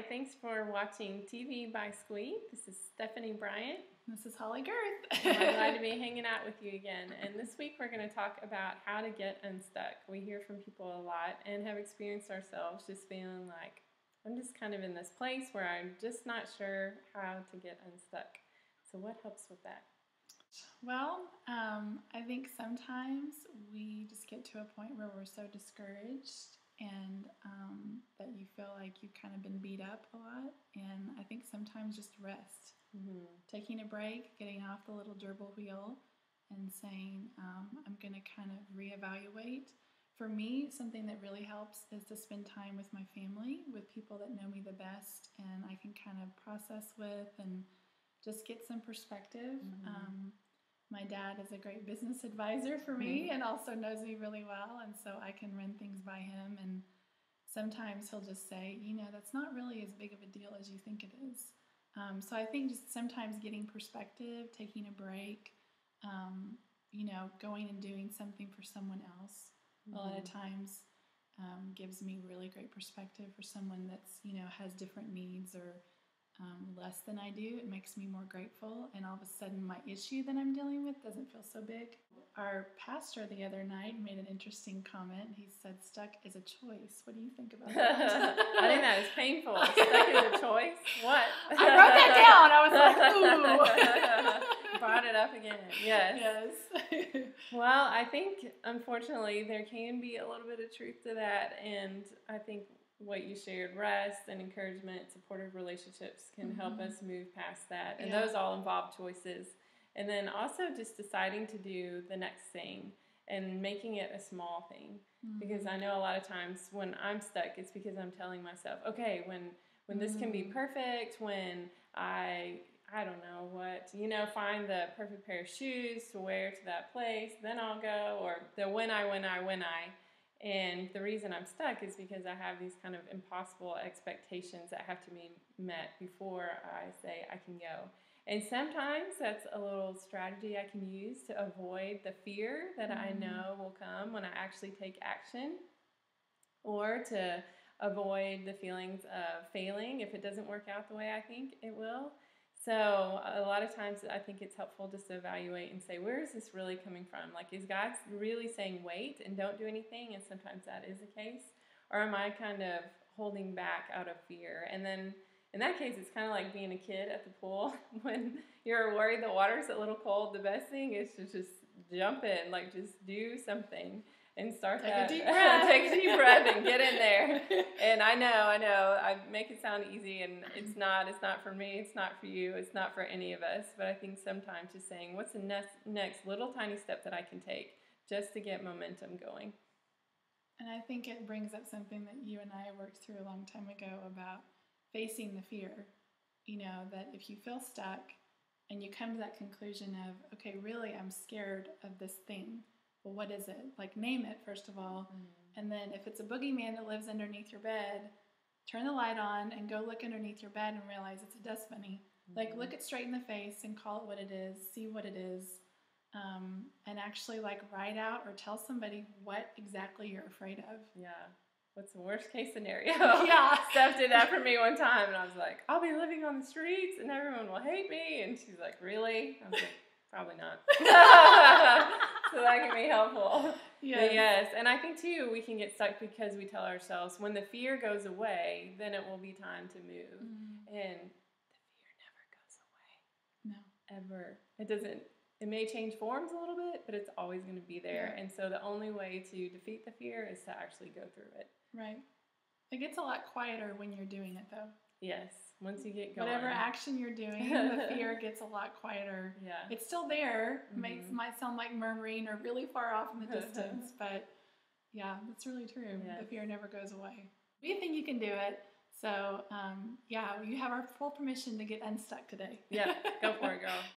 Hi, thanks for watching TV by Squee. This is Stephanie Bryant. This is Holly Girth. I'm glad to be hanging out with you again. And this week we're going to talk about how to get unstuck. We hear from people a lot and have experienced ourselves just feeling like, I'm just kind of in this place where I'm just not sure how to get unstuck. So what helps with that? Well, I think sometimes we just get to a point where we're so discouraged and that you feel like you've kind of been beat up a lot. And I think sometimes just rest. Taking a break, getting off the little gerbil wheel and saying, I'm going to kind of reevaluate. For me, something that really helps is to spend time with my family, with people that know me the best and I can kind of process with and just get some perspective. My dad is a great business advisor for me and also knows me really well, and so I can run things by him, and sometimes he'll just say, that's not really as big of a deal as you think it is. So I think just sometimes getting perspective, taking a break, going and doing something for someone else a lot of times gives me really great perspective for someone that's, has different needs or less than I do. It makes me more grateful, and all of a sudden my issue that I'm dealing with doesn't feel so big. Our pastor the other night made an interesting comment. He said, stuck is a choice. What do you think about that? I think that is painful. Stuck is a choice? What? I wrote that down. I was like, ooh. Brought it up again. Yes. Yes. Well, I think, unfortunately, there can be a little bit of truth to that, and I think what you shared, rest and encouragement, supportive relationships can help us move past that. And those all involve choices. And then also just deciding to do the next thing and making it a small thing. Because I know a lot of times when I'm stuck, it's because I'm telling myself, okay, when this can be perfect, when I don't know what, find the perfect pair of shoes to wear to that place, then I'll go, or the when I. And the reason I'm stuck is because I have these kind of impossible expectations that have to be met before I say I can go. And sometimes that's a little strategy I can use to avoid the fear that I know will come when I actually take action, or to avoid the feelings of failing if it doesn't work out the way I think it will. So a lot of times I think it's helpful just to evaluate and say, where is this really coming from? Like, is God really saying wait and don't do anything? And sometimes that is the case. Or am I kind of holding back out of fear? And then in that case, it's kind of like being a kid at the pool. When you're worried the water's a little cold, the best thing is to just jump in, like just do something. And start Take that. a deep breath. Take a deep breath and get in there. And I know. I make it sound easy, and it's not. It's not for me. It's not for you. It's not for any of us. But I think sometimes just saying, what's the next little tiny step that I can take just to get momentum going? And I think it brings up something that you and I worked through a long time ago about facing the fear. That if you feel stuck and you come to that conclusion of, okay, really, I'm scared of this thing. Well, what is it? Like, name it, first of all. And then if it's a boogeyman that lives underneath your bed, turn the light on and go look underneath your bed and realize it's a dust bunny. Like, look it straight in the face and call it what it is, see what it is, and actually, like, write out or tell somebody what exactly you're afraid of. Yeah. What's the worst case scenario? Yeah. Steph did that for me one time, and I was like, I'll be living on the streets and everyone will hate me. And she's like, really? I was like, probably not. So that can be helpful. Yes. And I think, too, we can get stuck because we tell ourselves when the fear goes away, then it will be time to move. And the fear never goes away. No. Ever. It doesn't. It may change forms a little bit, but it's always going to be there. And so the only way to defeat the fear is to actually go through it. Right. It gets a lot quieter when you're doing it, though. Yes. Once you get going. Whatever action you're doing, the fear gets a lot quieter. Yeah. It's still there. Might sound like murmuring or really far off in the distance, but yeah, that's really true. Yes. The fear never goes away. We think you can do it. So, you have our full permission to get unstuck today. Yeah, go for it, girl.